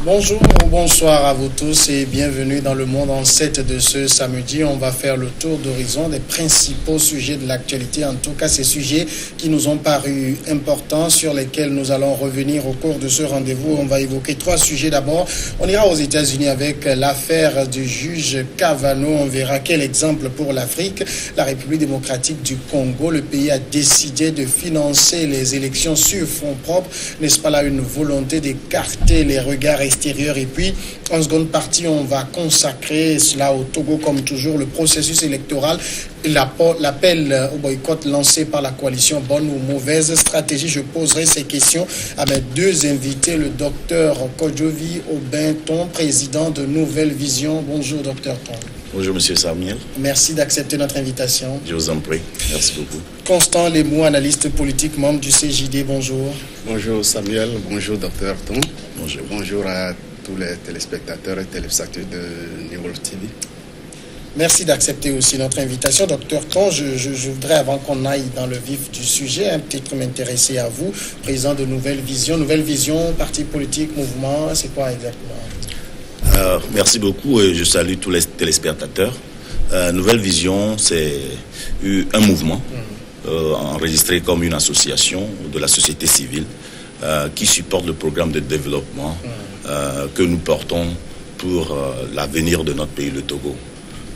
Bonjour ou bonsoir à vous tous et bienvenue dans le Monde en 7 de ce samedi. On va faire le tour d'horizon des principaux sujets de l'actualité, en tout cas ces sujets qui nous ont paru importants, sur lesquels nous allons revenir au cours de ce rendez-vous. On va évoquer 3 sujets. D'abord, on ira aux États-Unis avec l'affaire du juge Kavanaugh. On verra quel exemple pour l'Afrique. La République démocratique du Congo, le pays a décidé de financer les élections sur fonds propres. N'est-ce pas là une volonté d'écarter les regards extérieur? Et puis, en seconde partie, on va consacrer cela au Togo, comme toujours, le processus électoral, l'appel au boycott lancé par la coalition, bonne ou mauvaise stratégie. Je poserai ces questions à mes 2 invités, le docteur Kodjovi Obenton, président de Nouvelle Vision. Bonjour, docteur Ton. Bonjour, monsieur Samuel. Merci d'accepter notre invitation. Je vous en prie. Merci beaucoup. Constant Lemou, analyste politique, membre du CJD. Bonjour. Bonjour, Samuel. Bonjour, docteur Ton. Bonjour. Bonjour à tous les téléspectateurs et téléspectateurs de New World TV. Merci d'accepter aussi notre invitation. Docteur Ton, je voudrais, avant qu'on aille dans le vif du sujet, peut-être m'intéresser à vous, président de Nouvelle Vision. Nouvelle Vision, parti politique, mouvement, c'est quoi exactement? Merci beaucoup et je salue tous les téléspectateurs. Nouvelle Vision, c'est un mouvement enregistré comme une association de la société civile qui supporte le programme de développement que nous portons pour l'avenir de notre pays, le Togo.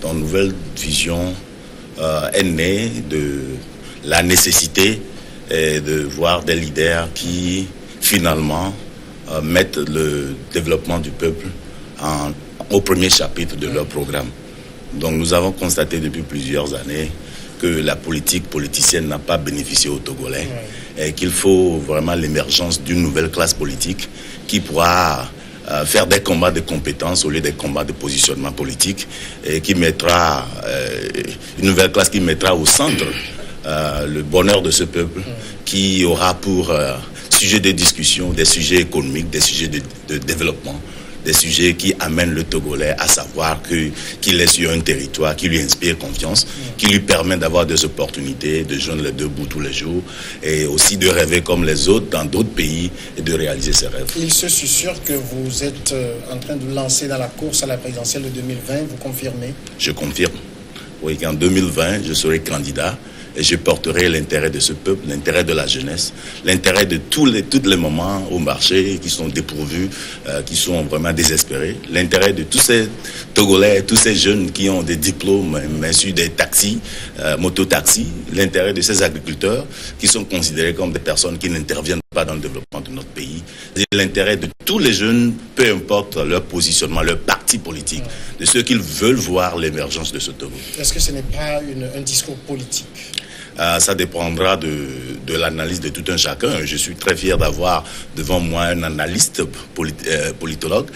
Donc, Nouvelle Vision est née de la nécessité de voir des leaders qui, finalement, mettent le développement du peuple au premier chapitre de leur programme. Donc, nous avons constaté depuis plusieurs années que la politique politicienne n'a pas bénéficié aux Togolais et qu'il faut vraiment l'émergence d'une nouvelle classe politique qui pourra faire des combats de compétences au lieu des combats de positionnement politique et qui mettra une nouvelle classe qui mettra au centre le bonheur de ce peuple, qui aura pour sujet de discussion des sujets économiques, des sujets de développement, des sujets qui amènent le Togolais à savoir qu'il est sur un territoire qui lui inspire confiance, qui lui permet d'avoir des opportunités, de joindre les 2 bouts tous les jours et aussi de rêver comme les autres dans d'autres pays et de réaliser ses rêves. Il se susurre que vous êtes en train de lancer dans la course à la présidentielle de 2020, vous confirmez? Je confirme. Oui, qu'en 2020, je serai candidat. Et je porterai l'intérêt de ce peuple, l'intérêt de la jeunesse, l'intérêt de tous les moments au marché qui sont dépourvus, qui sont vraiment désespérés, l'intérêt de tous ces Togolais, tous ces jeunes qui ont des diplômes, mais sur des taxis, mototaxis, l'intérêt de ces agriculteurs qui sont considérés comme des personnes qui n'interviennent pas dans le développement de notre pays, l'intérêt de tous les jeunes, peu importe leur positionnement, leur parti politique, de ceux qui veulent voir l'émergence de ce Togo. Est-ce que ce n'est pas un discours politique? Ça dépendra de l'analyse de tout un chacun. Je suis très fier d'avoir devant moi un analyste politologue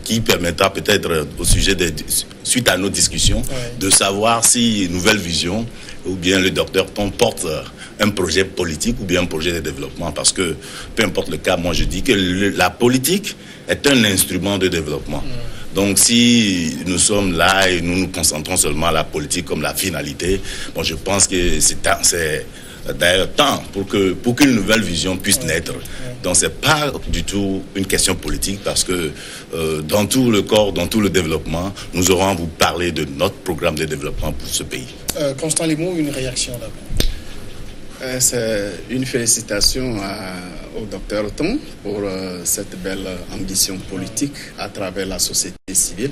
qui permettra peut-être au sujet suite à nos discussions de savoir si Nouvelle Vision ou bien le docteur Ton porte un projet politique ou bien un projet de développement, parce que peu importe le cas, moi je dis que la politique est un instrument de développement. Donc si nous sommes là et nous nous concentrons seulement à la politique comme la finalité, bon, je pense que c'est d'ailleurs temps pour qu'une nouvelle vision puisse naître. Donc c'est pas du tout une question politique, parce que dans tout le corps, dans tout le développement, nous aurons à vous parler de notre programme de développement pour ce pays. Constant Lemou, une réaction d'abord. C'est une félicitation au docteur Ton pour cette belle ambition politique à travers la société civile,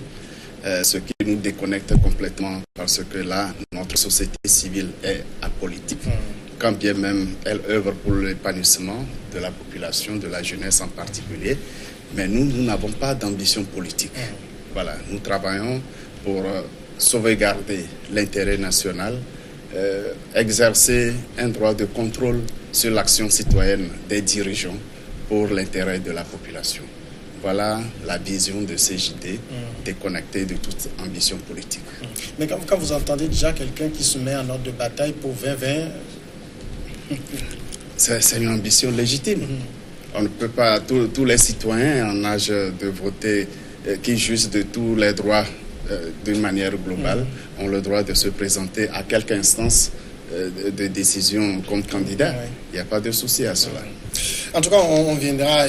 ce qui nous déconnecte complètement, parce que là, notre société civile est apolitique, quand bien même elle œuvre pour l'épanouissement de la population, de la jeunesse en particulier, mais nous n'avons pas d'ambition politique. Voilà, nous travaillons pour sauvegarder l'intérêt national, exercer un droit de contrôle sur l'action citoyenne des dirigeants pour l'intérêt de la population. Voilà la vision de CJD, déconnectée de toute ambition politique. Mais quand vous entendez déjà quelqu'un qui se met en ordre de bataille pour 2020... C'est une ambition légitime. On ne peut pas, tous les citoyens en âge de voter, qui jouissent de tous les droits d'une manière globale, ont le droit de se présenter à quelque instance de décision comme candidat. Il n'y a pas de souci à cela. En tout cas, on viendra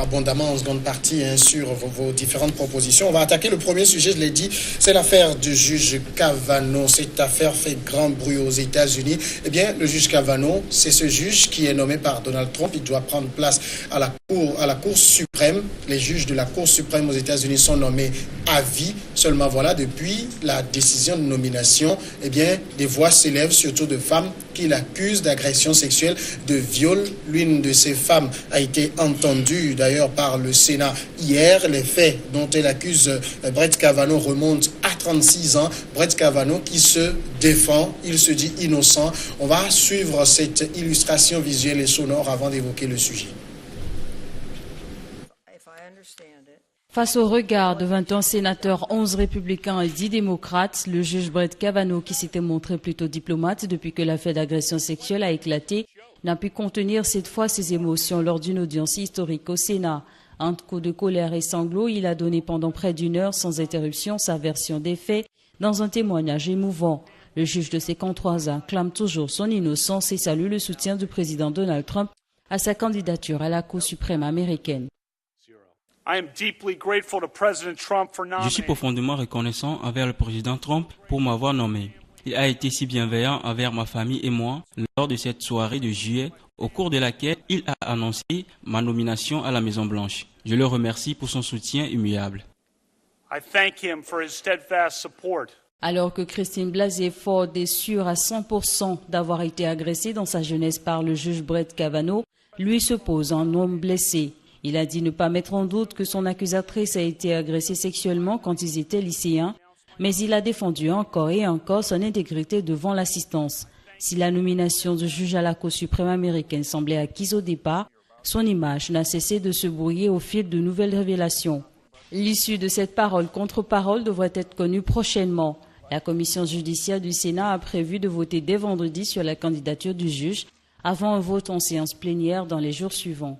abondamment en seconde partie sur vos différentes propositions. On va attaquer le premier sujet, je l'ai dit, c'est l'affaire du juge Kavanaugh. Cette affaire fait grand bruit aux États-Unis. Eh bien, le juge Kavanaugh, c'est ce juge qui est nommé par Donald Trump. Il doit prendre place à la Cour suprême. Les juges de la Cour suprême aux États-Unis sont nommés à vie. Seulement voilà, depuis la décision de nomination, eh bien, des voix s'élèvent, surtout de femmes qui l'accusent d'agression sexuelle, de viol. L'une de ces femmes a été entendue d'ailleurs par le Sénat hier. Les faits dont elle accuse Brett Kavanaugh remontent à 36 ans. Brett Kavanaugh qui se défend, il se dit innocent. On va suivre cette illustration visuelle et sonore avant d'évoquer le sujet. Face au regard de 21 sénateurs, 11 républicains et 10 démocrates, le juge Brett Kavanaugh, qui s'était montré plutôt diplomate depuis que l'affaire d'agression sexuelle a éclaté, n'a pu contenir cette fois ses émotions lors d'une audience historique au Sénat. Entre coups de colère et sanglots, il a donné pendant près d'une heure sans interruption sa version des faits dans un témoignage émouvant. Le juge de 53 ans clame toujours son innocence et salue le soutien du président Donald Trump à sa candidature à la Cour suprême américaine. Je suis profondément reconnaissant envers le président Trump pour m'avoir nommé. Il a été si bienveillant envers ma famille et moi lors de cette soirée de juillet, au cours de laquelle il a annoncé ma nomination à la Maison-Blanche. Je le remercie pour son soutien immuable. Alors que Christine Blasey Ford est sûre à 100% d'avoir été agressée dans sa jeunesse par le juge Brett Kavanaugh, lui se pose un homme blessé. Il a dit ne pas mettre en doute que son accusatrice a été agressée sexuellement quand ils étaient lycéens, mais il a défendu encore et encore son intégrité devant l'assistance. Si la nomination du juge à la Cour suprême américaine semblait acquise au départ, son image n'a cessé de se brouiller au fil de nouvelles révélations. L'issue de cette parole contre parole devrait être connue prochainement. La commission judiciaire du Sénat a prévu de voter dès vendredi sur la candidature du juge, avant un vote en séance plénière dans les jours suivants.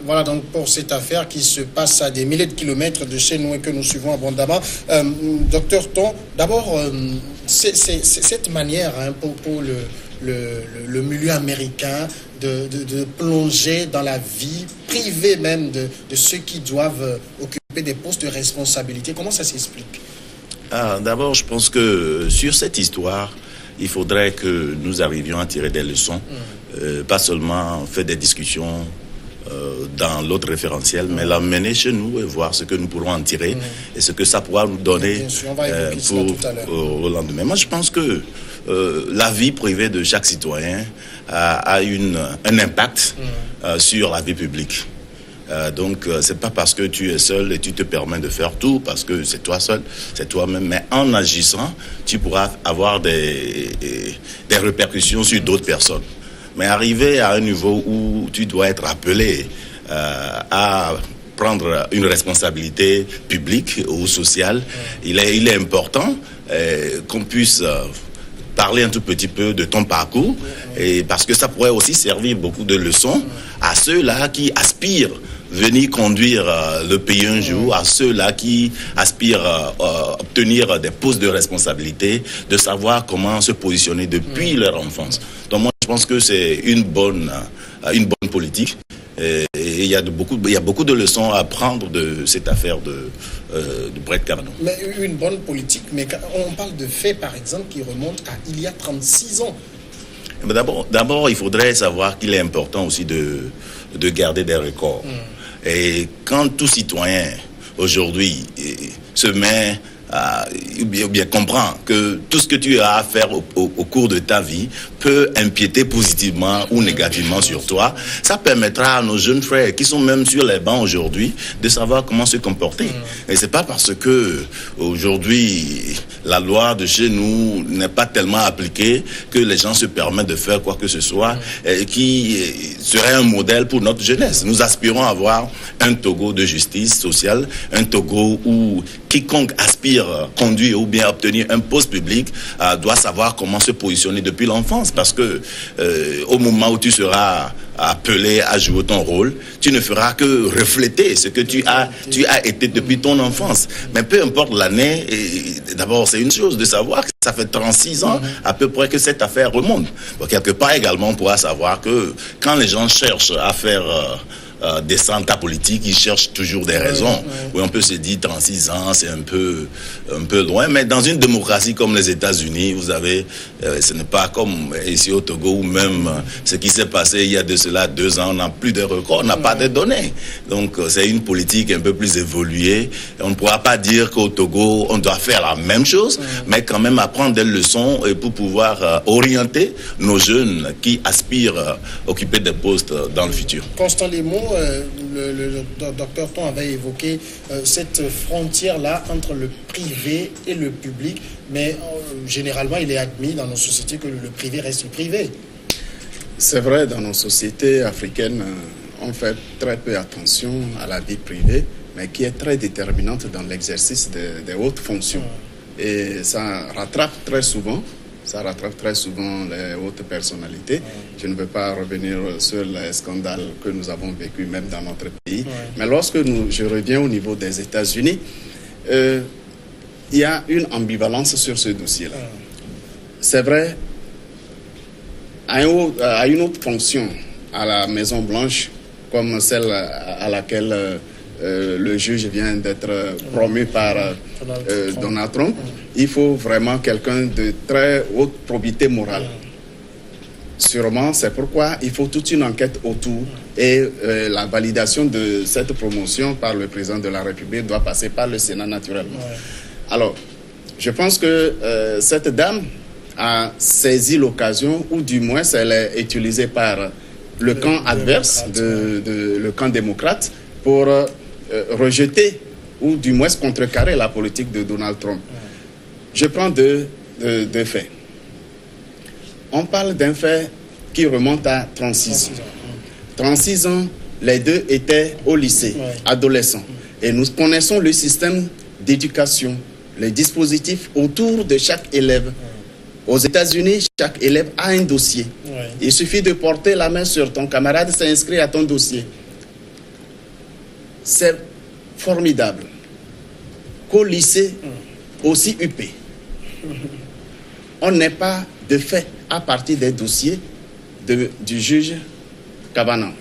Voilà donc pour cette affaire qui se passe à des milliers de kilomètres de chez nous et que nous suivons abondamment. Docteur Ton, d'abord, c'est cette manière pour le milieu américain de plonger dans la vie privée même de ceux qui doivent occuper des postes de responsabilité. Comment ça s'explique? D'abord, je pense que sur cette histoire, il faudrait que nous arrivions à tirer des leçons, pas seulement faire des discussions dans l'autre référentiel, mais l'amener chez nous et voir ce que nous pourrons en tirer et ce que ça pourra nous donner au lendemain. Moi, je pense que la vie privée de chaque citoyen a un impact sur la vie publique. Donc, c'est pas parce que tu es seul et tu te permets de faire tout, parce que c'est toi seul, c'est toi-même. Mais en agissant, tu pourras avoir des répercussions sur d'autres personnes. Mais arriver à un niveau où tu dois être appelé à prendre une responsabilité publique ou sociale, il est important qu'on puisse parler un tout petit peu de ton parcours, et parce que ça pourrait aussi servir beaucoup de leçons à ceux-là qui aspirent venir conduire le pays un jour, à ceux-là qui aspirent à obtenir des postes de responsabilité, de savoir comment se positionner depuis leur enfance. Donc moi, je pense que c'est une bonne politique. Et il y a beaucoup de leçons à prendre de cette affaire de Brett Kavanaugh. Mais une bonne politique, mais on parle de faits, par exemple, qui remontent à il y a 36 ans. D'abord, il faudrait savoir qu'il est important aussi de garder des records. Et quand tout citoyen, aujourd'hui, se met ou bien comprend que tout ce que tu as à faire au cours de ta vie peut empiéter positivement ou négativement sur toi, ça permettra à nos jeunes frères qui sont même sur les bancs aujourd'hui de savoir comment se comporter. Et c'est pas parce que aujourd'hui la loi de chez nous n'est pas tellement appliquée que les gens se permettent de faire quoi que ce soit qui serait un modèle pour notre jeunesse. Nous aspirons à avoir un Togo de justice sociale, un Togo où quiconque aspire conduire ou bien obtenir un poste public doit savoir comment se positionner depuis l'enfance, parce que au moment où tu seras appelé à jouer ton rôle, tu ne feras que refléter ce que tu as été depuis ton enfance. Mais peu importe l'année, d'abord c'est une chose de savoir que ça fait 36 ans à peu près que cette affaire remonte. Bon, quelque part également on pourra savoir que quand les gens cherchent à faire descendre ta politique, ils cherchent toujours des raisons. Oui, on peut se dire 36 ans, c'est un peu loin, mais dans une démocratie comme les États-Unis, vous avez, ce n'est pas comme ici au Togo, ou même ce qui s'est passé il y a de cela 2 ans, on n'a plus de records, on n'a pas de données. Donc c'est une politique un peu plus évoluée. On ne pourra pas dire qu'au Togo, on doit faire la même chose, mais quand même apprendre des leçons pour pouvoir orienter nos jeunes qui aspirent à occuper des postes dans le futur. Constant Limon, le docteur Ton avait évoqué cette frontière-là entre le privé et le public, mais généralement, il est admis dans nos sociétés que le privé reste privé. C'est vrai, dans nos sociétés africaines, on fait très peu attention à la vie privée, mais qui est très déterminante dans l'exercice des hautes fonctions. Et ça rattrape très souvent les hautes personnalités. Je ne veux pas revenir sur les scandales que nous avons vécus même dans notre pays. Mais lorsque je reviens au niveau des États-Unis, il y a une ambivalence sur ce dossier-là. C'est vrai, à une autre fonction à la Maison-Blanche, comme celle à laquelle le juge vient d'être promu par Donald Trump, il faut vraiment quelqu'un de très haute probité morale. Sûrement, c'est pourquoi il faut toute une enquête autour et la validation de cette promotion par le président de la République doit passer par le Sénat naturellement. Alors, je pense que cette dame a saisi l'occasion, ou du moins elle est utilisée par le camp adverse, le camp démocrate, pour rejeter ou du moins contrecarrer la politique de Donald Trump. Je prends deux faits. On parle d'un fait qui remonte à 36 ans. 36 ans, les deux étaient au lycée, adolescents. Et nous connaissons le système d'éducation, les dispositifs autour de chaque élève. Aux États-Unis, chaque élève a un dossier. Il suffit de porter la main sur ton camarade, s'inscrit à ton dossier. C'est formidable qu'au lycée, aussi UP, on n'ait pas de fait à partir des dossiers du juge Kavanaugh.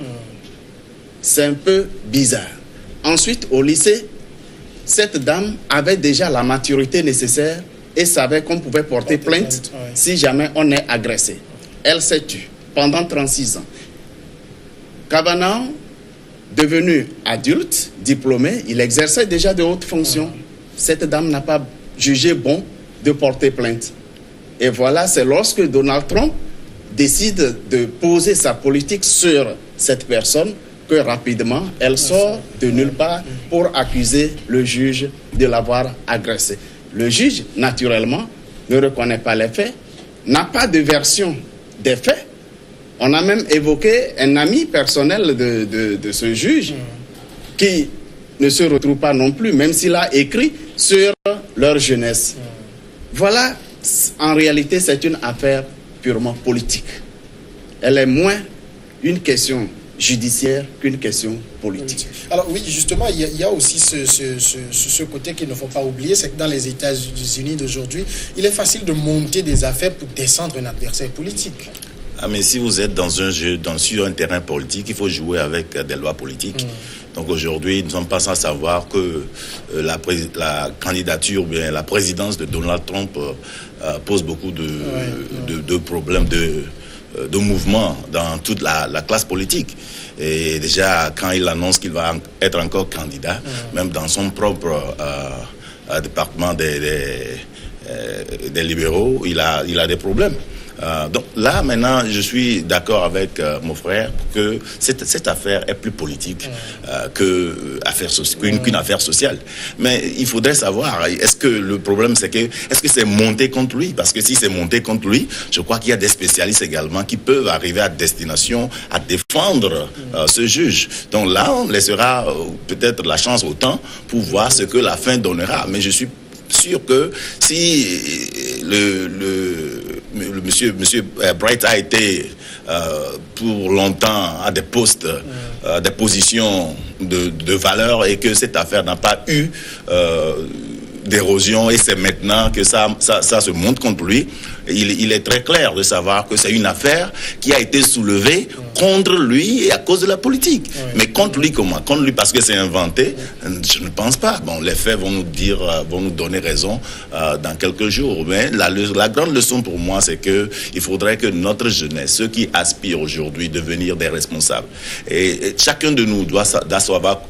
C'est un peu bizarre. Ensuite, au lycée, cette dame avait déjà la maturité nécessaire et savait qu'on pouvait porter plainte si jamais on est agressé. Elle s'est tue pendant 36 ans. Kavanaugh, devenu adulte, diplômé, il exerçait déjà de hautes fonctions. Cette dame n'a pas jugé bon de porter plainte. Et voilà, c'est lorsque Donald Trump décide de poser sa politique sur cette personne que rapidement, elle sort de nulle part pour accuser le juge de l'avoir agressé. Le juge, naturellement, ne reconnaît pas les faits, n'a pas de version des faits. On a même évoqué un ami personnel de ce juge qui ne se retrouve pas non plus, même s'il a écrit sur leur jeunesse. Voilà, en réalité, c'est une affaire purement politique. Elle est moins une question judiciaire qu'une question politique. Alors oui, justement, il y a aussi ce côté qu'il ne faut pas oublier, c'est que dans les États-Unis d'aujourd'hui, il est facile de monter des affaires pour descendre un adversaire politique. Ah, mais si vous êtes dans un jeu, sur un terrain politique, il faut jouer avec des lois politiques. Donc aujourd'hui, nous sommes pas sans savoir que la candidature, bien la présidence de Donald Trump pose beaucoup de problèmes, de mouvements dans toute la classe politique. Et déjà, quand il annonce qu'il va être encore candidat, même dans son propre département des libéraux, il a des problèmes. Donc là, maintenant, je suis d'accord avec mon frère que cette affaire est plus politique qu'une affaire sociale. Mais il faudrait savoir, est-ce que le problème, est-ce que c'est monté contre lui? Parce que si c'est monté contre lui, je crois qu'il y a des spécialistes également qui peuvent arriver à destination à défendre ce juge. Donc là, on laissera peut-être la chance au temps pour voir ce que la fin donnera. Mais je suis sûr que si monsieur Bright a été pour longtemps à des postes, des positions de valeur, et que cette affaire n'a pas eu d'érosion, et c'est maintenant que ça se monte contre lui. Il est très clair de savoir que c'est une affaire qui a été soulevée contre lui et à cause de la politique. Mais contre lui comment? Contre lui parce que c'est inventé? Je ne pense pas. Bon, les faits vont nous donner raison dans quelques jours. Mais la grande leçon pour moi, c'est que il faudrait que notre jeunesse, ceux qui aspirent aujourd'hui à devenir des responsables, et chacun de nous doit savoir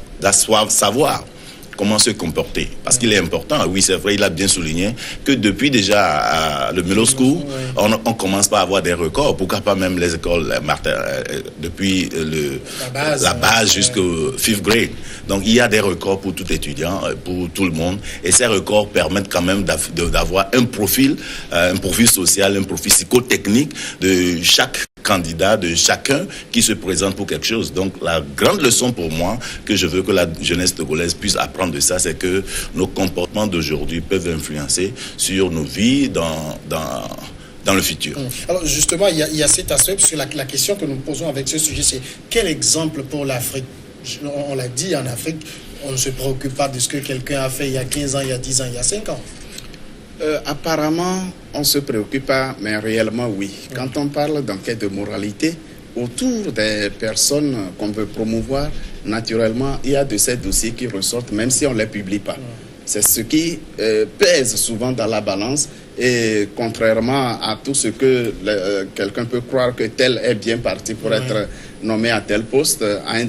comment se comporter. Parce qu'il est important, oui c'est vrai, il a bien souligné que depuis déjà le Middle School, on commence pas à avoir des records. Pourquoi pas même les écoles, depuis la base jusqu'au 5th grade. Donc il y a des records pour tout étudiant, pour tout le monde. Et ces records permettent quand même d'avoir un profil social, un profil psychotechnique de chaque candidat, de chacun qui se présente pour quelque chose. Donc la grande leçon pour moi que je veux que la jeunesse togolaise puisse apprendre de ça, c'est que nos comportements d'aujourd'hui peuvent influencer sur nos vies dans le futur. Alors justement, il y a cet aspect, parce que la question que nous posons avec ce sujet, c'est quel exemple pour l'Afrique? On l'a dit, en Afrique, on ne se préoccupe pas de ce que quelqu'un a fait il y a 15 ans, il y a 10 ans, il y a 5 ans. Apparemment, on ne se préoccupe pas, mais réellement, oui. Quand on parle d'enquête de moralité, autour des personnes qu'on veut promouvoir, naturellement, il y a de ces dossiers qui ressortent, même si on ne les publie pas. C'est ce qui pèse souvent dans la balance, et contrairement à tout ce que quelqu'un peut croire que tel est bien parti pour être nommé à tel poste,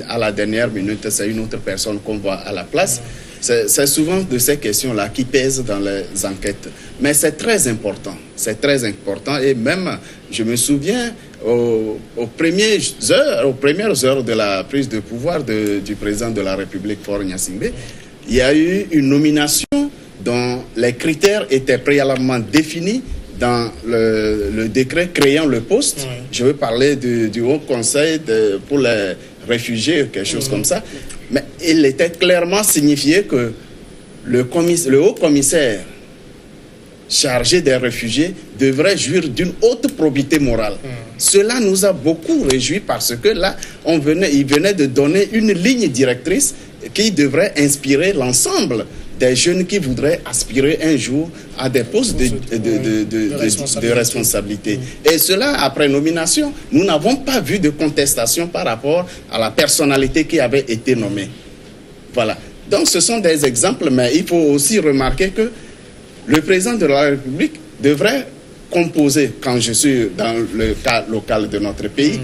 à la dernière minute, c'est une autre personne qu'on voit à la place. C'est souvent de ces questions-là qui pèsent dans les enquêtes. Mais c'est très important. C'est très important. Et même, je me souviens, aux premières heures de la prise de pouvoir du président de la République, Faure Gnassingbé, il y a eu une nomination dont les critères étaient préalablement définis dans le décret créant le poste. Je veux parler du Haut Conseil pour les réfugiés, quelque chose comme ça. Mais il était clairement signifié que le haut commissaire chargé des réfugiés devrait jouir d'une haute probité morale. Cela nous a beaucoup réjouis parce que là, il venait de donner une ligne directrice qui devrait inspirer l'ensemble des jeunes qui voudraient aspirer un jour à des postes de responsabilité. Et cela, après nomination, nous n'avons pas vu de contestation par rapport à la personnalité qui avait été nommée. Voilà. Donc ce sont des exemples, mais il faut aussi remarquer que le président de la République devrait composer, quand je suis dans le cas local de notre pays,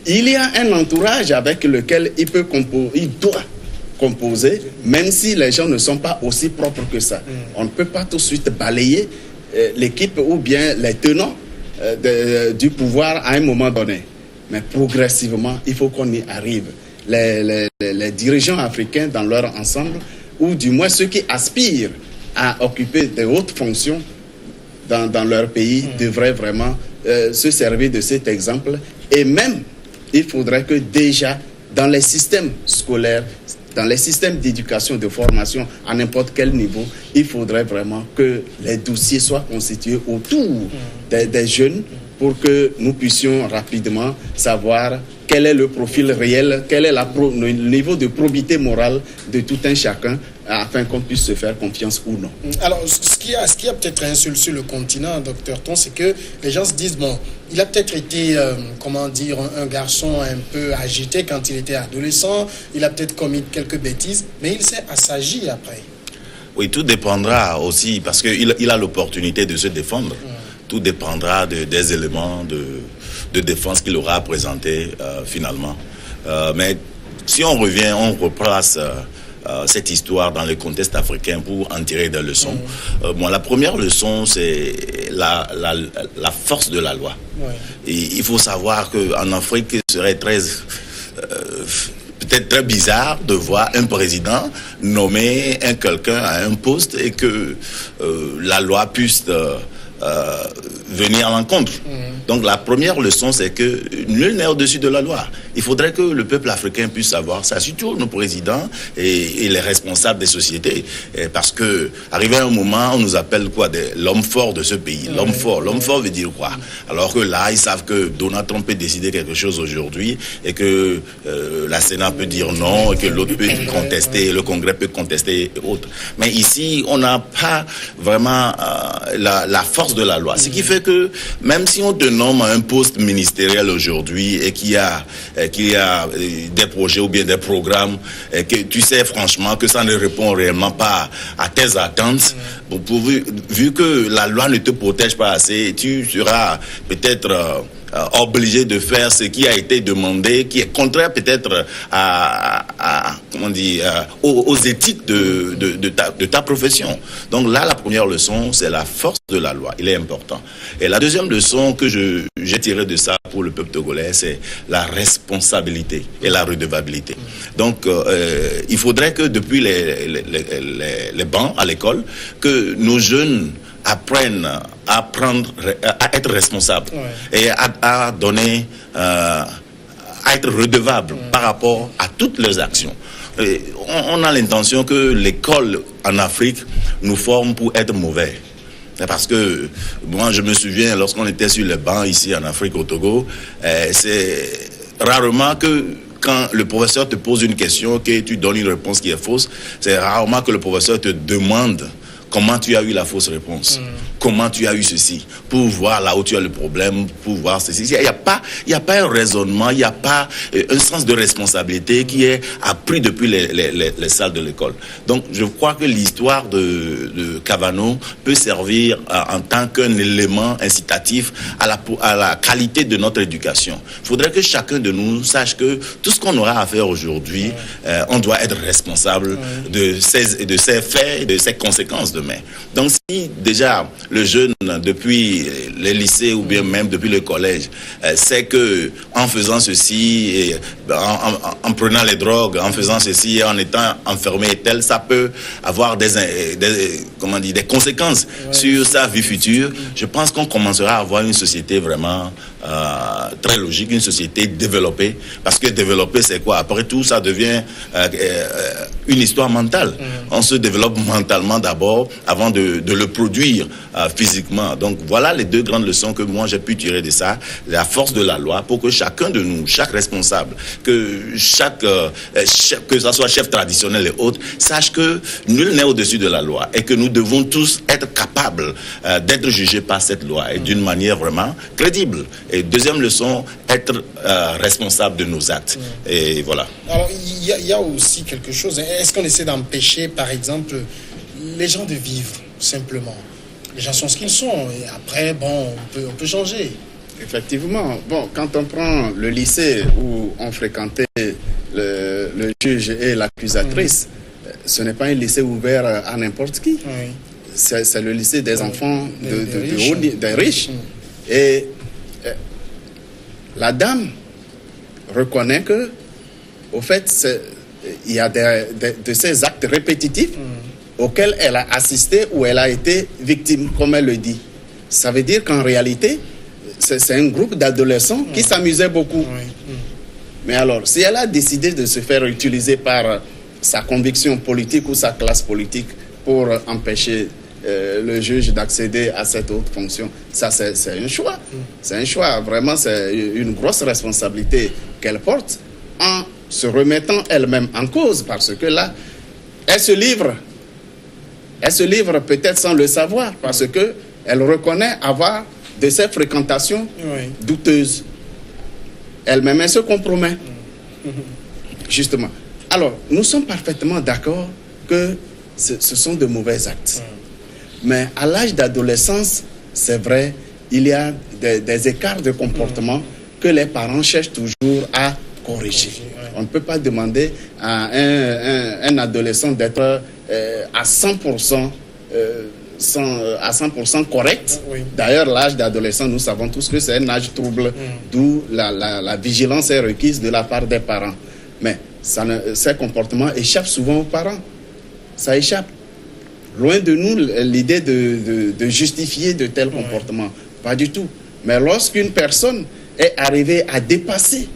il y a un entourage avec lequel il doit composer, même si les gens ne sont pas aussi propres que ça. On ne peut pas tout de suite balayer l'équipe ou bien les tenants du pouvoir à un moment donné. Mais progressivement, il faut qu'on y arrive. Les dirigeants africains dans leur ensemble, ou du moins ceux qui aspirent à occuper de hautes fonctions dans leur pays, devraient vraiment se servir de cet exemple. Et même, il faudrait que déjà, dans les systèmes scolaires, dans les systèmes d'éducation, de formation, à n'importe quel niveau, il faudrait vraiment que les dossiers soient constitués autour des jeunes pour que nous puissions rapidement savoir quel est le profil réel, quel est le niveau de probité morale de tout un chacun, afin qu'on puisse se faire confiance ou non. Alors, ce qui a peut-être insulté sur le continent, Dr Ton, c'est que les gens se disent, bon, il a peut-être été, un garçon un peu agité quand il était adolescent, il a peut-être commis quelques bêtises, mais il s'est assagi après. Oui, tout dépendra aussi, parce qu'il a l'opportunité de se défendre. Tout dépendra des éléments de défense qu'il aura à présenter finalement. Mais si on revient, on replace cette histoire dans le contexte africain pour en tirer des leçons. La première leçon, c'est la force de la loi. Et il faut savoir qu'en Afrique, ce serait peut-être très bizarre de voir un président nommer quelqu'un à un poste et que la loi puisse venir à l'encontre. Donc la première leçon, c'est que nul n'est au-dessus de la loi. il faudrait que le peuple africain puisse savoir ça, surtout nos présidents et les responsables des sociétés. Parce que, arrivé à un moment, on nous appelle quoi, l'homme fort de ce pays. L'homme fort veut dire quoi? Alors que là, ils savent que Donald Trump peut décider quelque chose aujourd'hui et que la Sénat peut dire non, et que l'autre peut contester, le Congrès peut contester et autres. Mais ici, on n'a pas vraiment la force de la loi. Ce qui fait que, même si on te nomme à un poste ministériel aujourd'hui et qu'il y a des projets ou bien des programmes, et que tu sais franchement que ça ne répond réellement pas à tes attentes, vu que la loi ne te protège pas assez, tu seras peut-être obligé de faire ce qui a été demandé, qui est contraire peut-être aux éthiques de ta profession. Donc là, la première leçon, c'est la force de la loi. Il est important. Et la deuxième leçon que j'ai tirée de ça pour le peuple togolais, c'est la responsabilité et la redevabilité. Donc, il faudrait que depuis les bancs à l'école, que nos jeunes apprennent à être responsables et à donner, à être redevables par rapport à toutes leurs actions. Et on a l'intention que l'école en Afrique nous forme pour être mauvais. Parce que moi, je me souviens, lorsqu'on était sur les bancs ici en Afrique, au Togo, c'est rarement que quand le professeur te pose une question, que tu donnes une réponse qui est fausse, c'est rarement que le professeur te demande comment tu as eu la fausse réponse, comment tu as eu ceci, pour voir là où tu as le problème, pour voir ceci. Il n'y a pas un raisonnement, il n'y a pas un sens de responsabilité qui est appris depuis les salles de l'école. Donc, je crois que l'histoire de Kavanaugh peut servir en tant qu'un élément incitatif à la qualité de notre éducation. Il faudrait que chacun de nous sache que tout ce qu'on aura à faire aujourd'hui, on doit être responsable de ses faits et de ses conséquences demain. Donc, si déjà le jeune, depuis les lycées ou bien même depuis le collège, sait que en faisant ceci, et en prenant les drogues, en faisant ceci, en étant enfermé et tel, ça peut avoir des conséquences sur sa vie future. Je pense qu'on commencera à avoir une société vraiment très logique, une société développée. Parce que développer, c'est quoi? Après tout, ça devient une histoire mentale. On se développe mentalement d'abord avant de le produire physiquement. Donc voilà les deux grandes leçons que moi j'ai pu tirer de ça. La force de la loi pour que chacun de nous, chaque responsable, que ça soit chef traditionnel et autres, sache que nul n'est au-dessus de la loi et que nous devons tous être capables d'être jugés par cette loi et d'une manière vraiment crédible. Et deuxième leçon, être responsable de nos actes. Et voilà. Alors il y a aussi quelque chose. Est-ce qu'on essaie d'empêcher, par exemple, les gens de vivre simplement? Les gens sont ce qu'ils sont. Et après, bon, on peut changer. Effectivement. Bon, quand on prend le lycée où on fréquentait le juge et l'accusatrice, ce n'est pas un lycée ouvert à n'importe qui. C'est le lycée des enfants des riches. Et la dame reconnaît que, au fait, il y a de ces actes répétitifs auxquels elle a assisté ou elle a été victime, comme elle le dit. Ça veut dire qu'en réalité, c'est un groupe d'adolescents qui s'amusaient beaucoup. Mais alors, si elle a décidé de se faire utiliser par sa conviction politique ou sa classe politique pour empêcher le juge d'accéder à cette autre fonction, ça c'est un choix. C'est un choix. Vraiment, c'est une grosse responsabilité qu'elle porte en se remettant elle-même en cause, parce que là, elle se livre peut-être sans le savoir, parce que elle reconnaît avoir de ces fréquentations douteuses. Elle-même, elle se compromet. Justement. Alors, nous sommes parfaitement d'accord que ce sont de mauvais actes. Mais à l'âge d'adolescence, c'est vrai, il y a des écarts de comportement que les parents cherchent toujours à corriger. On ne peut pas demander à un adolescent d'être à 100% correct. D'ailleurs, l'âge d'adolescent, nous savons tous que c'est un âge trouble, d'où la vigilance est requise de la part des parents. Mais ces comportements échappent souvent aux parents. Ça échappe. Loin de nous l'idée de justifier de tels comportements. Pas du tout. Mais lorsqu'une personne est arrivée à dépasser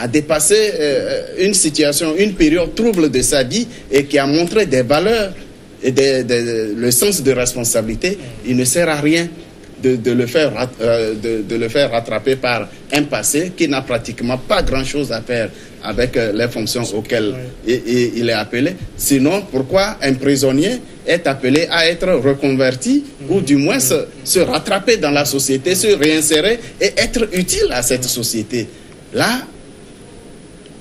a dépassé une situation, une période trouble de sa vie et qui a montré des valeurs et le sens de responsabilité, il ne sert à rien de le faire rattraper par un passé qui n'a pratiquement pas grand-chose à faire avec les fonctions auxquelles il est appelé. Sinon, pourquoi un prisonnier est appelé à être reconverti ou du moins se rattraper dans la société, se réinsérer et être utile à cette société? Là,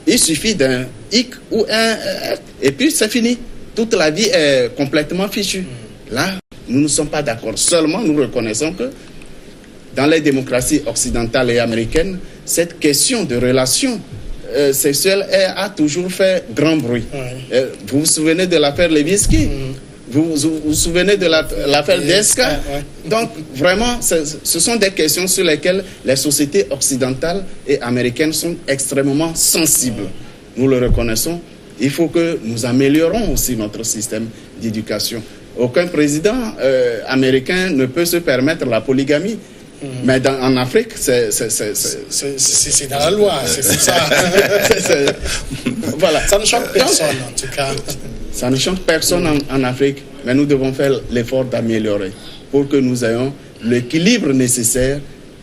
il suffit d'un hic ou un et puis c'est fini. Toute la vie est complètement fichue. Là, nous ne sommes pas d'accord. Seulement, nous reconnaissons que dans les démocraties occidentales et américaines, cette question de relations sexuelles a toujours fait grand bruit. Vous vous souvenez de l'affaire Levinsky? Vous vous souvenez de l'affaire DSK? Donc, vraiment, ce sont des questions sur lesquelles les sociétés occidentales et américaines sont extrêmement sensibles. Nous le reconnaissons. Il faut que nous améliorons aussi notre système d'éducation. Aucun président américain ne peut se permettre la polygamie. Mais en Afrique, c'est dans la loi, c'est ça. Voilà. Ça ne choque personne, en tout cas. Ça ne choque personne en Afrique, mais nous devons faire l'effort d'améliorer pour que nous ayons l'équilibre nécessaire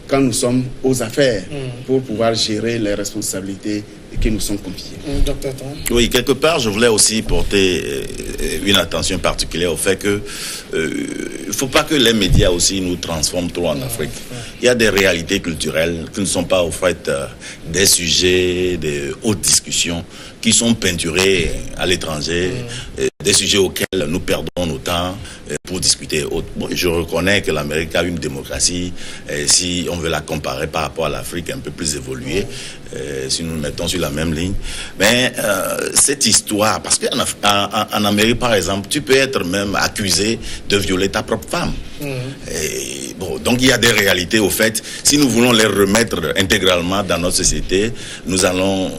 quand nous sommes aux affaires pour pouvoir gérer les responsabilités qui nous sont confiées. Docteur Tom. Oui, quelque part, je voulais aussi porter une attention particulière au fait que il ne faut pas que les médias aussi nous transforment trop en Afrique. Il y a des réalités culturelles qui ne sont pas au fait des sujets de haute discussion qui sont peinturés à l'étranger, des sujets auxquels nous perdons nos temps pour discuter. Bon, je reconnais que l'Amérique a une démocratie, si on veut la comparer par rapport à l'Afrique un peu plus évoluée, si nous nous mettons sur la même ligne. Mais cette histoire, parce qu'en Amérique, par exemple, tu peux être même accusé de violer ta propre femme. Et, bon, donc il y a des réalités au fait. Si nous voulons les remettre intégralement dans notre société, nous allons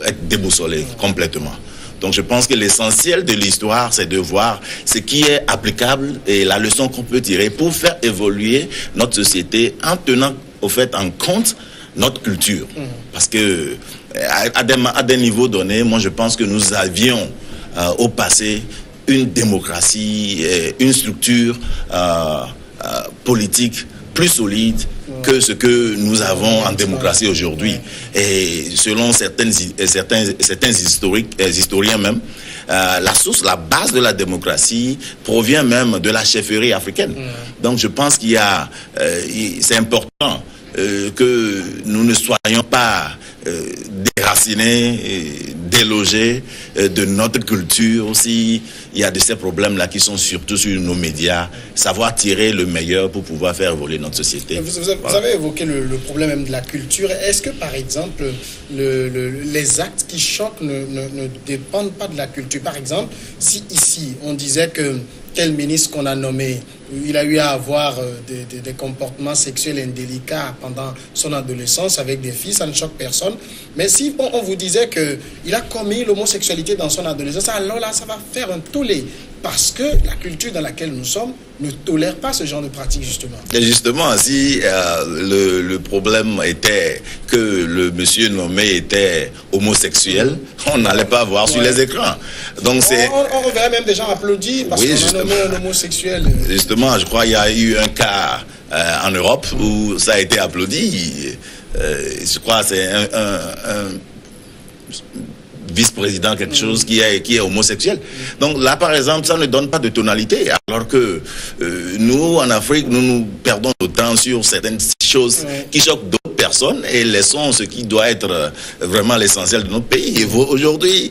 être déboussolés complètement. Donc je pense que l'essentiel de l'histoire, c'est de voir ce qui est applicable et la leçon qu'on peut tirer pour faire évoluer notre société en tenant au fait en compte notre culture. Parce que à des niveaux donnés, moi je pense que nous avions au passé une démocratie, une structure politique plus solide que ce que nous avons en démocratie aujourd'hui. Et selon certains historiens même, la base de la démocratie provient même de la chefferie africaine. Donc je pense c'est important que nous ne soyons pas déracinés, délogés de notre culture aussi. Il y a de ces problèmes-là qui sont surtout sur nos médias, savoir tirer le meilleur pour pouvoir faire évoluer notre société. Vous avez évoqué le problème même de la culture. Est-ce que, par exemple, les actes qui choquent ne dépendent pas de la culture? Par exemple, si ici, on disait que tel ministre qu'on a nommé, il a eu à avoir des comportements sexuels indélicats pendant son adolescence avec des filles, ça ne choque personne. Mais si on vous disait qu'il a commis l'homosexualité dans son adolescence, alors là, ça va faire un tollé. Parce que la culture dans laquelle nous sommes ne tolère pas ce genre de pratique, justement. Et justement, si le problème était que le monsieur nommé était homosexuel, on n'allait pas voir sur les écrans. Donc on reverrait même des gens applaudir parce qu'on a nommé un homosexuel. Justement, je crois qu'il y a eu un cas en Europe où ça a été applaudi. Je crois que c'est un vice-président, quelque chose qui est homosexuel. Donc là, par exemple, ça ne donne pas de tonalité. Alors que nous, en Afrique, nous perdons notre temps sur certaines choses qui choquent d'autres personnes et laissons ce qui doit être vraiment l'essentiel de notre pays. Et aujourd'hui,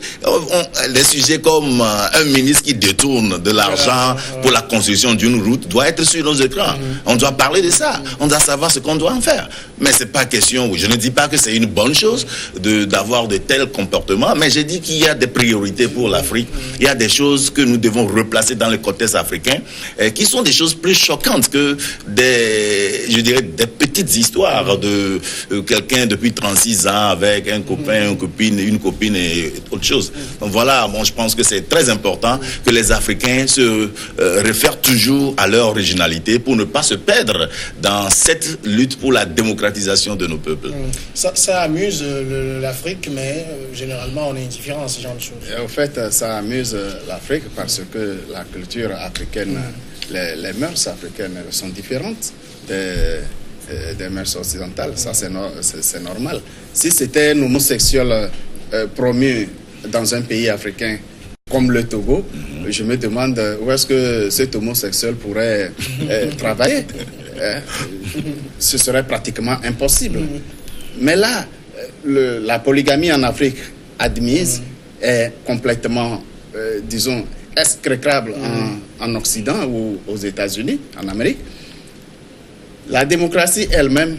des sujets comme un ministre qui détourne de l'argent pour la construction d'une route doit être sur nos écrans. On doit parler de ça. On doit savoir ce qu'on doit en faire. Mais c'est pas question, je ne dis pas que c'est une bonne chose d'avoir de tels comportements, mais je dis qu'il y a des priorités pour l'Afrique. Il y a des choses que nous devons replacer dans le contexte africain qui sont des choses plus choquantes que des petites histoires de quelqu'un depuis 36 ans avec un copain, une copine et autre chose. Donc voilà, bon, je pense que c'est très important que les Africains se réfèrent toujours à leur originalité pour ne pas se perdre dans cette lutte pour la démocratisation de nos peuples. Ça amuse l'Afrique, mais généralement on est indifférent à ce genre de choses. Et au fait, ça amuse l'Afrique parce que la culture africaine, les mœurs africaines sont différentes des mœurs occidentales. Ça, c'est normal. Si c'était un homosexuel promu dans un pays africain comme le Togo, je me demande où est-ce que cet homosexuel pourrait travailler. Ce serait pratiquement impossible. Mais là, la polygamie en Afrique admise est complètement, disons, exécrable en Occident ou aux États-Unis, en Amérique. La démocratie elle-même,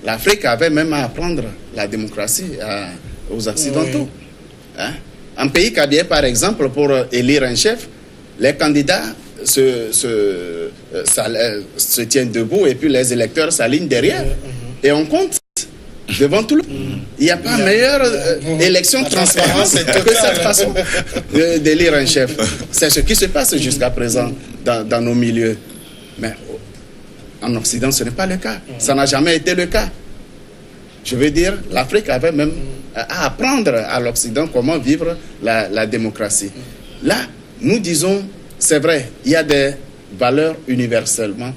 l'Afrique avait même à apprendre la démocratie aux Occidentaux. En pays kabye, par exemple, pour élire un chef, les candidats se tiennent debout et puis les électeurs s'alignent derrière. Et on compte devant tout le monde. Il n'y a pas meilleure élection transparente que cette façon d'élire un chef. C'est ce qui se passe jusqu'à présent dans nos milieux. Mais en Occident, ce n'est pas le cas. Ça n'a jamais été le cas. Je veux dire, l'Afrique avait même à apprendre à l'Occident comment vivre la démocratie. Là, nous disons, c'est vrai, il y a des valeurs universellement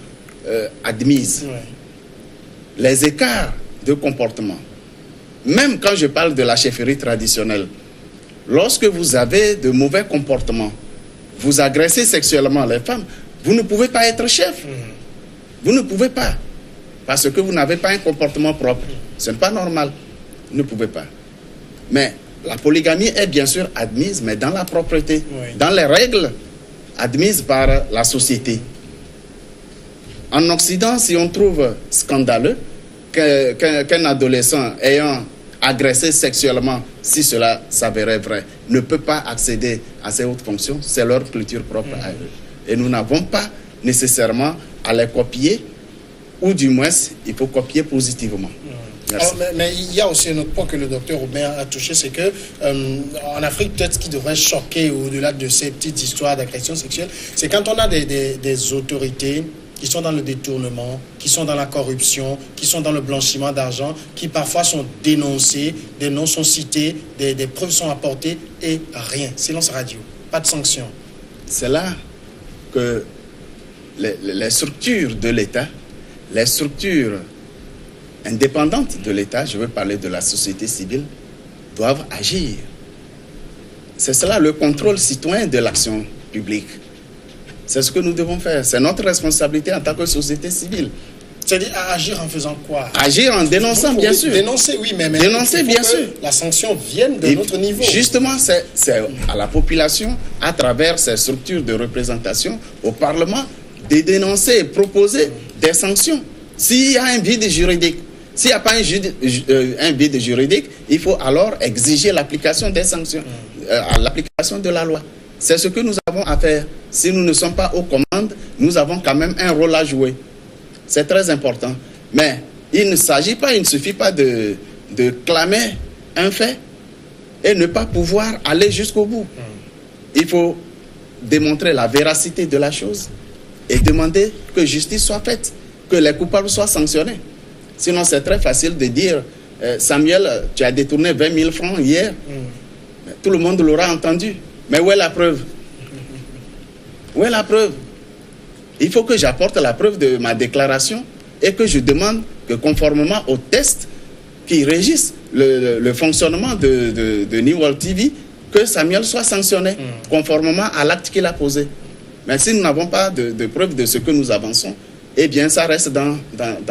admises. Les écarts de comportement, même quand je parle de la chefferie traditionnelle, lorsque vous avez de mauvais comportements, vous agressez sexuellement les femmes, vous ne pouvez pas être chef. Vous ne pouvez pas, parce que vous n'avez pas un comportement propre. Ce n'est pas normal. Vous ne pouvez pas. Mais la polygamie est bien sûr admise, mais dans la propreté, dans les règles admises par la société. En Occident, si on trouve scandaleux qu'un adolescent ayant agressé sexuellement, si cela s'avérait vrai, ne peut pas accéder à ces hautes fonctions, c'est leur culture propre à eux. Et nous n'avons pas nécessairement à les copier, ou du moins, il faut copier positivement. Alors, mais il y a aussi un autre point que le docteur Aubin a touché, c'est que en Afrique, peut-être ce qui devrait choquer au-delà de ces petites histoires d'agression sexuelle, c'est quand on a des autorités qui sont dans le détournement, qui sont dans la corruption, qui sont dans le blanchiment d'argent, qui parfois sont dénoncés, des noms sont cités, des preuves sont apportées et rien, silence radio, pas de sanctions. C'est là que les structures de l'État, les structures indépendantes de l'État, je veux parler de la société civile, doivent agir. C'est cela le contrôle citoyen de l'action publique. C'est ce que nous devons faire. C'est notre responsabilité en tant que société civile. C'est-à-dire agir en faisant quoi? Agir en dénonçant, bien sûr. Dénoncer, oui, mais dénoncer, bien sûr. La sanction vienne de notre niveau. Justement, c'est à la population, à travers ces structures de représentation, au Parlement, de dénoncer et proposer des sanctions. S'il y a un vide juridique, s'il n'y a pas un vide juridique, il faut alors exiger l'application des sanctions, l'application de la loi. C'est ce que nous avons à faire. Si nous ne sommes pas aux commandes, nous avons quand même un rôle à jouer. C'est très important. Mais il ne suffit pas de clamer un fait et ne pas pouvoir aller jusqu'au bout. Il faut démontrer la véracité de la chose et demander que justice soit faite, que les coupables soient sanctionnés. Sinon, c'est très facile de dire Samuel, tu as détourné 20 000 francs hier. Tout le monde l'aura entendu. Mais où est la preuve? Où est la preuve? Il faut que j'apporte la preuve de ma déclaration et que je demande que, conformément aux tests qui régissent le fonctionnement de New World TV, que Samuel soit sanctionné conformément à l'acte qu'il a posé. Mais si nous n'avons pas de preuve de ce que nous avançons, eh bien, ça reste dans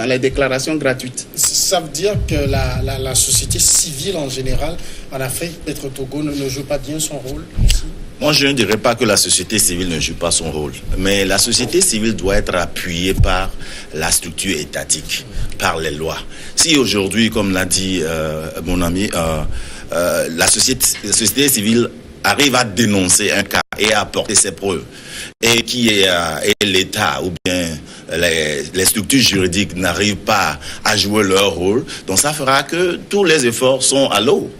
les déclarations gratuites. Ça veut dire que la société civile en général, en Afrique, peut-être au Togo, ne joue pas bien son rôle aussi? Moi, je ne dirais pas que la société civile ne joue pas son rôle, mais la société civile doit être appuyée par la structure étatique, par les lois. Si aujourd'hui, comme l'a dit mon ami, la société civile arrive à dénoncer un cas et à apporter ses preuves. Et et l'État ou bien les structures juridiques n'arrivent pas à jouer leur rôle, donc ça fera que tous les efforts sont à l'eau.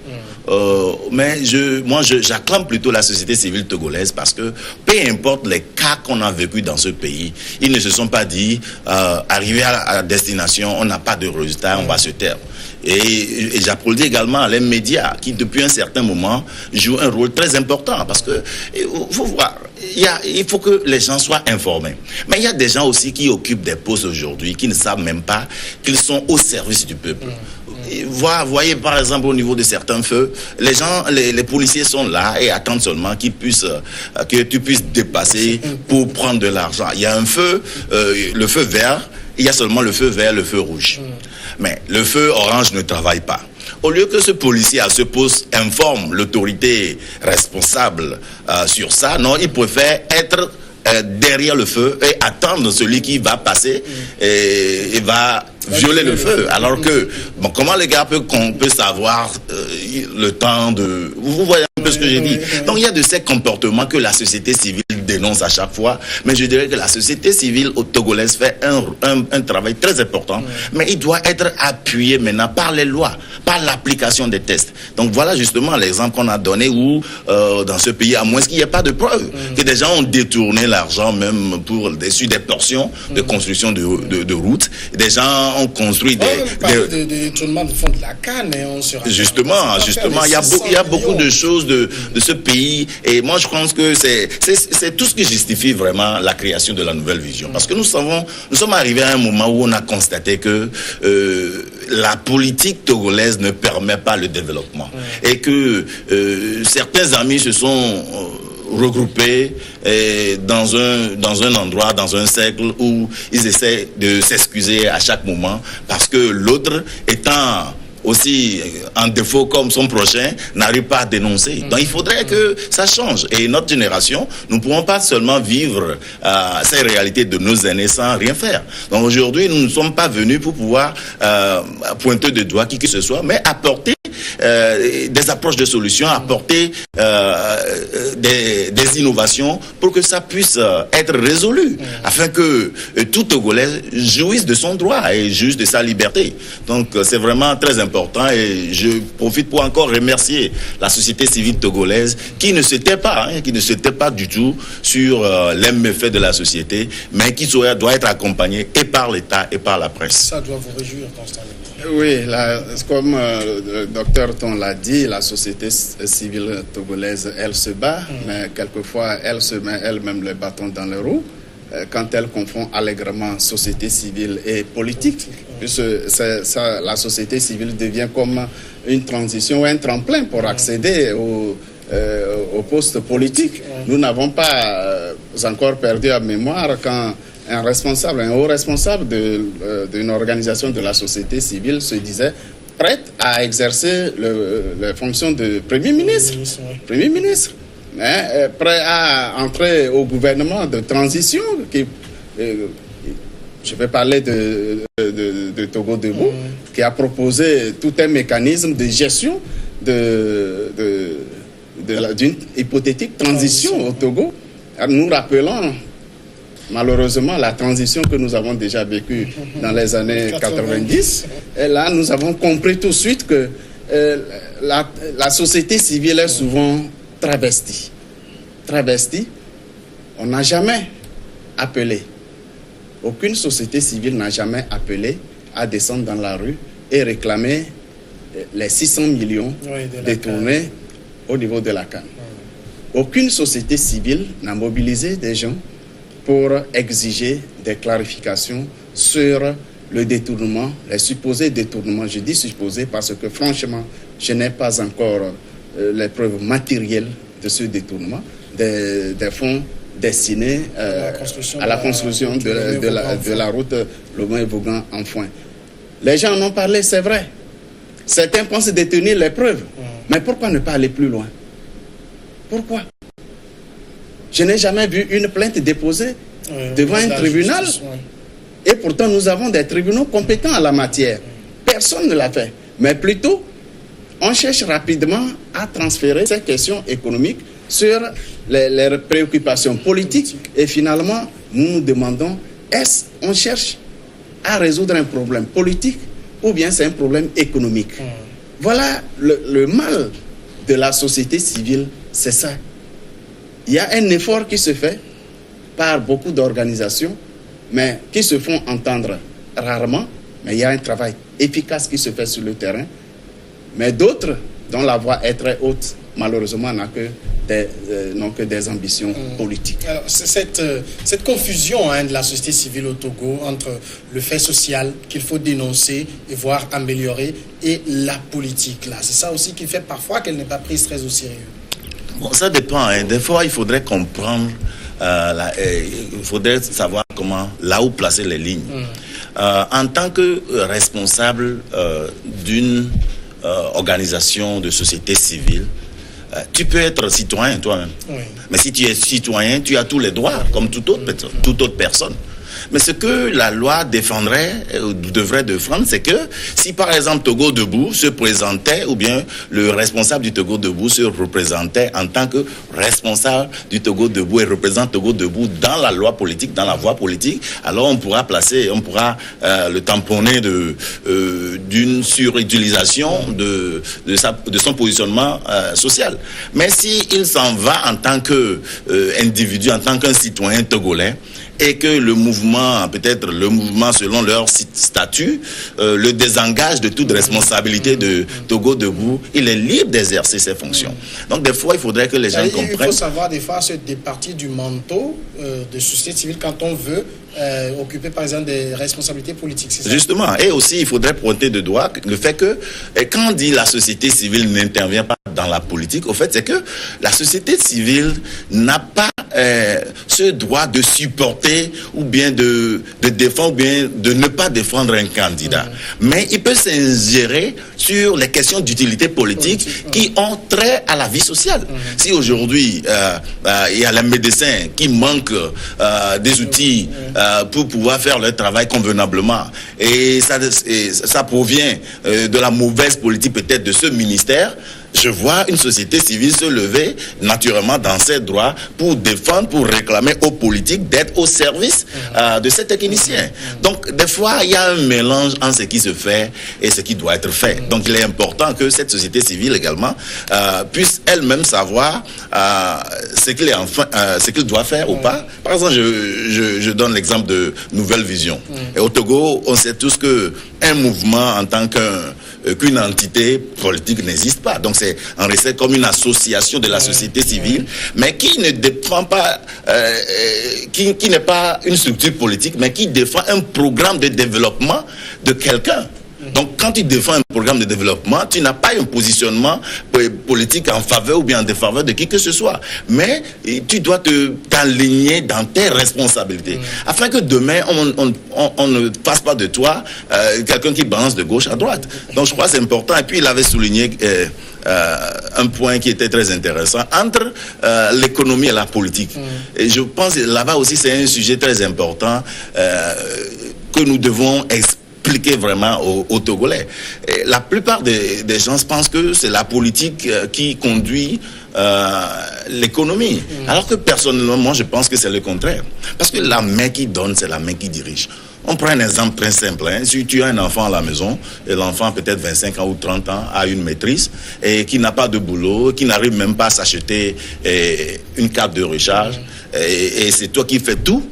Mais j'acclame plutôt la société civile togolaise parce que peu importe les cas qu'on a vécu dans ce pays, ils ne se sont pas dit arrivé à destination, on n'a pas de résultat, on va se taire. Et j'applaudis également les médias qui depuis un certain moment jouent un rôle très important parce que faut voir, il faut que les gens soient informés. Mais il y a des gens aussi qui occupent des postes aujourd'hui qui ne savent même pas qu'ils sont au service du peuple. Voyez par exemple au niveau de certains feux, les policiers sont là et attendent seulement que tu puisses dépasser pour prendre de l'argent. Il y a un feu, le feu vert, il y a seulement le feu vert, le feu rouge. Mais le feu orange ne travaille pas. Au lieu que ce policier à ce poste informe l'autorité responsable sur ça, non, il préfère être derrière le feu et attendre celui qui va passer et va violer le feu. Alors que, comment les gars peut savoir le temps de... Vous voyez un peu ce que j'ai dit. Donc il y a de ces comportements que la société civile dénonce à chaque fois. Mais je dirais que la société civile togolaise fait un travail très important. Mais il doit être appuyé maintenant par les lois, par l'application des tests. Donc voilà justement l'exemple qu'on a donné où dans ce pays, à moins qu'il n'y ait pas de preuves, que des gens ont détourné l'argent même sur des portions de construction de routes. Des gens ont construit de détournement de fonds de la canne et on sera... Justement, il y a beaucoup de choses de ce pays et moi je pense que c'est tout ce qui justifie vraiment la création de la nouvelle vision. Parce que nous sommes arrivés à un moment où on a constaté que la politique togolaise ne permet pas le développement et que certains amis se sont regroupés dans un endroit, dans un cercle où ils essaient de s'excuser à chaque moment parce que l'autre étant aussi en défaut comme son prochain n'arrive pas à dénoncer. Donc il faudrait que ça change. Et notre génération, nous ne pourrons pas seulement vivre ces réalités de nos aînés sans rien faire. Donc aujourd'hui, nous ne sommes pas venus pour pouvoir pointer de doigt qui que ce soit, mais apporter des approches de solutions, apporter des innovations pour que ça puisse être résolu, afin que tout Togolais jouisse de son droit et jouisse de sa liberté. Donc c'est vraiment très important et je profite pour encore remercier la société civile togolaise qui ne se tait pas du tout sur les méfaits de la société, mais qui doit être accompagnée et par l'État et par la presse. Ça doit vous réjouir constamment. Oui, comme le docteur Ton l'a dit, la société civile togolaise, elle se bat, mais quelquefois, elle se met elle-même le bâton dans les roues quand elle confond allègrement société civile et politique. Puisque la société civile devient comme une transition, un tremplin pour accéder au poste politique. Nous n'avons pas encore perdu à mémoire quand un haut responsable d'une organisation de la société civile se disait prête à exercer les fonctions de Premier ministre. Premier ministre. Prêt à entrer au gouvernement de transition. Je vais parler de Togo Debout, qui a proposé tout un mécanisme de gestion d'une hypothétique transition au Togo. Nous rappelons malheureusement la transition que nous avons déjà vécue dans les années 90. Et là, nous avons compris tout de suite que la société civile est souvent travestie. On n'a jamais appelé, aucune société civile n'a jamais appelé à descendre dans la rue et réclamer les 600 millions détournés au niveau de la CAN. Aucune société civile n'a mobilisé des gens pour exiger des clarifications sur le détournement, les supposés détournements. Je dis supposés parce que franchement, je n'ai pas encore les preuves matérielles de ce détournement des fonds destinés à la construction de la route Lomé-Vougan en Foin. Les gens en ont parlé, c'est vrai. Certains pensent détenir les preuves. Mais pourquoi ne pas aller plus loin? Pourquoi? Je n'ai jamais vu une plainte déposée devant un tribunal. Et pourtant, nous avons des tribunaux compétents en la matière. Personne ne l'a fait. Mais plutôt, on cherche rapidement à transférer ces questions économiques sur les préoccupations politiques et finalement, nous nous demandons, est-ce qu'on cherche à résoudre un problème politique ou bien c'est un problème économique? Voilà le mal de la société civile, c'est ça. Il y a un effort qui se fait par beaucoup d'organisations, mais qui se font entendre rarement, mais il y a un travail efficace qui se fait sur le terrain. Mais d'autres, dont la voix est très haute, malheureusement, n'ont que des ambitions politiques. Alors, cette confusion de la société civile au Togo entre le fait social qu'il faut dénoncer et voir améliorer et la politique, là, c'est ça aussi qui fait parfois qu'elle n'est pas prise très au sérieux. Bon, ça dépend. Des fois, il faudrait comprendre, il faudrait savoir là où placer les lignes. En tant que responsable d'une organisation de société civile, tu peux être citoyen toi-même. Oui. Mais si tu es citoyen, tu as tous les droits, comme toute autre personne. Mais ce que la loi défendrait, ou devrait défendre, c'est que si par exemple Togo Debout se présentait, ou bien le responsable du Togo Debout se représentait en tant que responsable du Togo Debout et représente Togo Debout dans la loi politique, dans la voie politique, alors on pourra le tamponner d'une surutilisation de son positionnement social. Mais s'il s'en va en tant qu'individu, en tant qu'un citoyen togolais, et que le mouvement selon leur statut, le désengage de toute responsabilité de Togo Debout, il est libre d'exercer ses fonctions. Donc des fois, il faudrait que les gens comprennent. Il faut savoir des fois se départir du manteau de société civile quand on veut occuper par exemple des responsabilités politiques. C'est ça? Justement, et aussi il faudrait pointer de doigt le fait que quand on dit la société civile n'intervient pas dans la politique, au fait c'est que la société civile n'a pas ce droit de supporter ou bien de défendre ou bien de ne pas défendre un candidat. Mais il peut s'ingérer sur les questions d'utilité politique qui ont trait à la vie sociale. Si aujourd'hui il y a les médecins qui manquent des outils pour pouvoir faire leur travail convenablement et ça provient de la mauvaise politique peut-être de ce ministère, je vois une société civile se lever naturellement dans ses droits pour défendre, pour réclamer aux politiques d'être au service de ces techniciens. Donc, des fois, il y a un mélange entre ce qui se fait et ce qui doit être fait. Donc, il est important que cette société civile également puisse elle-même savoir ce qu'il doit faire ou pas. Par exemple, je donne l'exemple de Nouvelle Vision. Et au Togo, on sait tous qu'un mouvement en tant qu'une entité politique n'existe pas. Donc c'est enregistré comme une association de la société civile, mais qui ne dépend pas, qui n'est pas une structure politique, mais qui défend un programme de développement de quelqu'un. Donc, quand tu défends un programme de développement, tu n'as pas un positionnement politique en faveur ou bien en défaveur de qui que ce soit. Mais tu dois t'aligner dans tes responsabilités. Afin que demain, on ne fasse pas de toi quelqu'un qui balance de gauche à droite. Donc, je crois que c'est important. Et puis, il avait souligné un point qui était très intéressant entre l'économie et la politique. Et je pense que là-bas aussi, c'est un sujet très important que nous devons expliquer vraiment aux Togolais. Et la plupart des gens pensent que c'est la politique qui conduit l'économie. Alors que personnellement, moi, je pense que c'est le contraire. Parce que la main qui donne, c'est la main qui dirige. On prend un exemple très simple. Si tu as un enfant à la maison, et l'enfant peut-être 25 ans ou 30 ans a une maîtrise, et qui n'a pas de boulot, qui n'arrive même pas à s'acheter une carte de recharge, et c'est toi qui fais tout,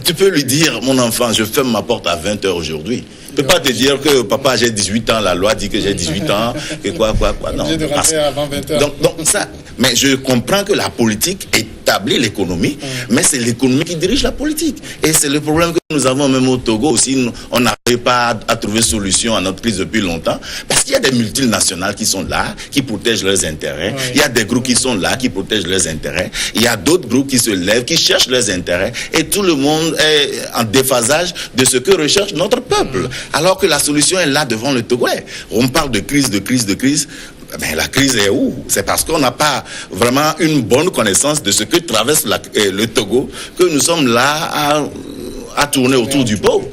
tu peux lui dire, mon enfant, je ferme ma porte à 20h aujourd'hui. Tu ne peux pas te dire que papa, j'ai 18 ans, la loi dit que j'ai 18 ans, que quoi. Non. De rentrer avant 20h. Donc ça, mais je comprends que la politique établit l'économie, mais c'est l'économie qui dirige la politique. Et c'est le problème que nous avons même au Togo aussi. On n'arrive pas à trouver solution à notre crise depuis longtemps, parce qu'il y a des multinationales qui sont là, qui protègent leurs intérêts. Il y a des groupes qui sont là, qui protègent leurs intérêts. Il y a d'autres groupes qui se lèvent, qui cherchent leurs intérêts. Et tout le monde est en déphasage de ce que recherche notre peuple. Alors que la solution est là devant le Togolais. On parle de crise. Mais la crise est où? C'est parce qu'on n'a pas vraiment une bonne connaissance de ce que traverse le Togo que nous sommes là à tourner autour du pot.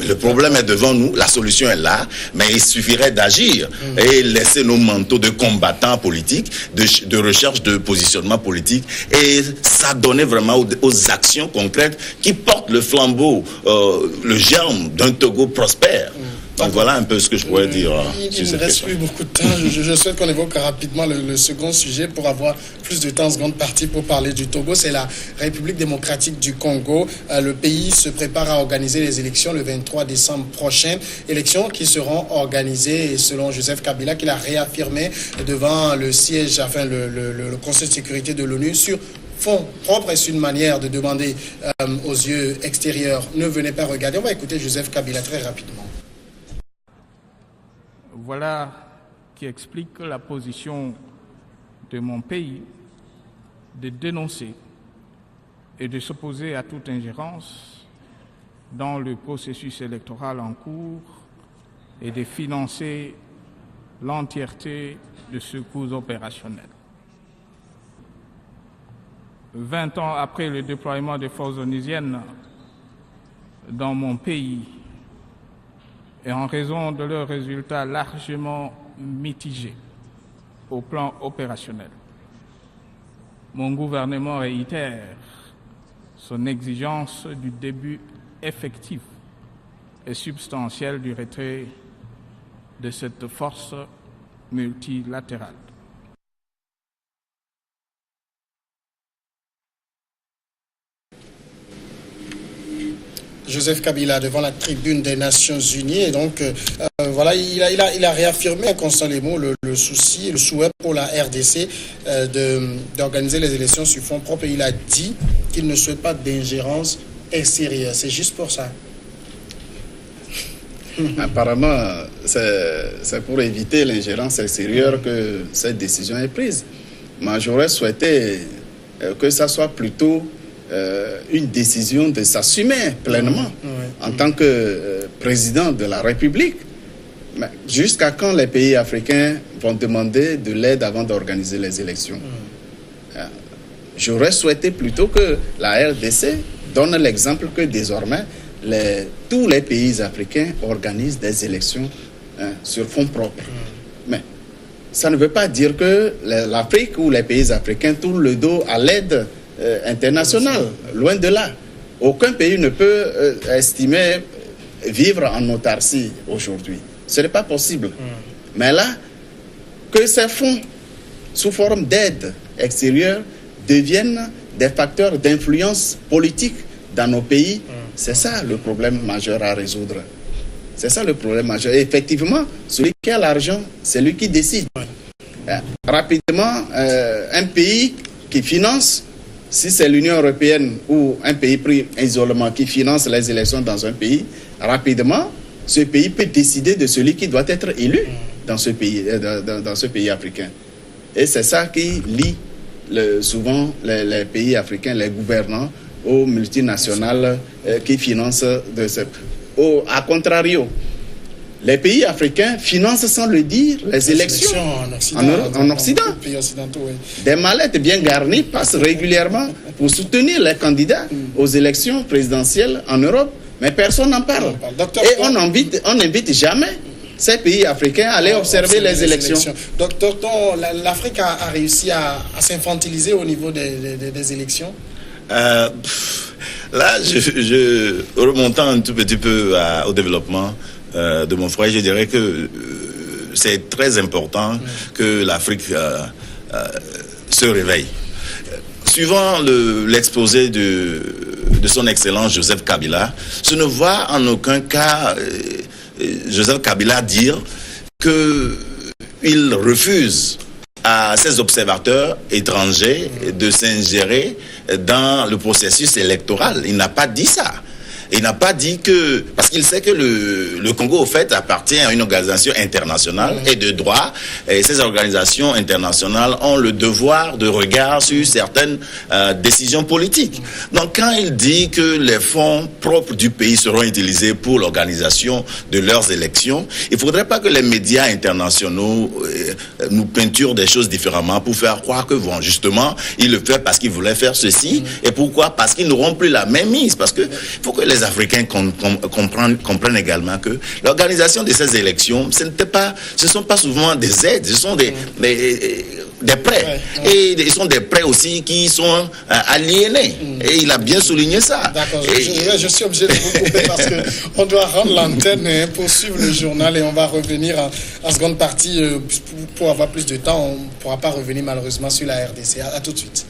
Le problème est devant nous, la solution est là, mais il suffirait d'agir et laisser nos manteaux de combattants politiques, de recherche de positionnement politique et s'adonner vraiment aux actions concrètes qui portent le flambeau, le germe d'un Togo prospère. Donc voilà un peu ce que je pourrais dire. Il ne reste plus beaucoup de temps. Je souhaite qu'on évoque rapidement le second sujet pour avoir plus de temps en seconde partie pour parler du Togo. C'est la République démocratique du Congo. Le pays se prépare à organiser les élections le 23 décembre prochain. Élections qui seront organisées selon Joseph Kabila, qui l'a réaffirmé devant le siège, enfin le Conseil de sécurité de l'ONU sur fonds propres. Et c'est une manière de demander aux yeux extérieurs, ne venez pas regarder. On va écouter Joseph Kabila très rapidement. Voilà qui explique la position de mon pays de dénoncer et de s'opposer à toute ingérence dans le processus électoral en cours et de financer l'entièreté de ce coût opérationnel. 20 ans après le déploiement des forces onusiennes dans mon pays, et en raison de leurs résultats largement mitigés au plan opérationnel, mon gouvernement réitère son exigence du début effectif et substantiel du retrait de cette force multilatérale. Joseph Kabila devant la tribune des Nations Unies. Et donc, voilà, il a réaffirmé à Constant Lemo le souci, le souhait pour la RDC d'organiser les élections sur fonds propres. Et il a dit qu'il ne souhaite pas d'ingérence extérieure. C'est juste pour ça. Apparemment, c'est pour éviter l'ingérence extérieure que cette décision est prise. Moi, j'aurais souhaité que ça soit plutôt une décision de s'assumer pleinement en tant que président de la République. Mais jusqu'à quand les pays africains vont demander de l'aide avant d'organiser les élections? J'aurais souhaité plutôt que la RDC donne l'exemple que désormais tous les pays africains organisent des élections sur fonds propres. Mais ça ne veut pas dire que l'Afrique ou les pays africains tournent le dos à l'aide internationale. Loin de là. Aucun pays ne peut estimer vivre en autarcie aujourd'hui. Ce n'est pas possible. Mais là, que ces fonds, sous forme d'aide extérieure, deviennent des facteurs d'influence politique dans nos pays, c'est ça le problème majeur à résoudre. C'est ça le problème majeur. Et effectivement, celui qui a l'argent, c'est lui qui décide. Rapidement, un pays qui finance, si c'est l'Union européenne ou un pays pris isolement qui finance les élections dans un pays, rapidement, ce pays peut décider de celui qui doit être élu dans ce pays africain. Et c'est ça qui lie souvent les pays africains, les gouvernants, aux multinationales qui financent à contrario. Les pays africains financent sans le dire les élections en Occident. Des mallettes bien garnies passent régulièrement pour soutenir les candidats aux élections présidentielles en Europe, mais personne n'en parle. Et on n'invite jamais ces pays africains à aller observer les élections. Docteur, l'Afrique a réussi à s'infantiliser au niveau des élections? Là, remontant un tout petit peu au développement de mon frère, je dirais que c'est très important que l'Afrique se réveille. Suivant l'exposé de son Excellence Joseph Kabila, je ne vois en aucun cas Joseph Kabila dire qu'il refuse à ces observateurs étrangers de s'ingérer dans le processus électoral. Il n'a pas dit ça. Il n'a pas dit que... Parce qu'il sait que le Congo, au fait, appartient à une organisation internationale et de droit. Et ces organisations internationales ont le devoir de regard sur certaines décisions politiques. Donc, quand il dit que les fonds propres du pays seront utilisés pour l'organisation de leurs élections, il ne faudrait pas que les médias internationaux nous peinturent des choses différemment pour faire croire que, bon, justement, il le fait parce qu'il voulait faire ceci. Et pourquoi? Parce qu'ils n'auront plus la même mise. Parce que il faut que les les Africains comprennent également que l'organisation de ces élections, ce ne sont pas souvent des aides, ce sont des prêts. Et ils sont des prêts aussi qui sont aliénés. Et il a bien souligné ça. D'accord, je suis obligé de vous couper parce qu'on doit rendre l'antenne pour suivre le journal et on va revenir en seconde partie pour avoir plus de temps. On ne pourra pas revenir malheureusement sur la RDC. À tout de suite.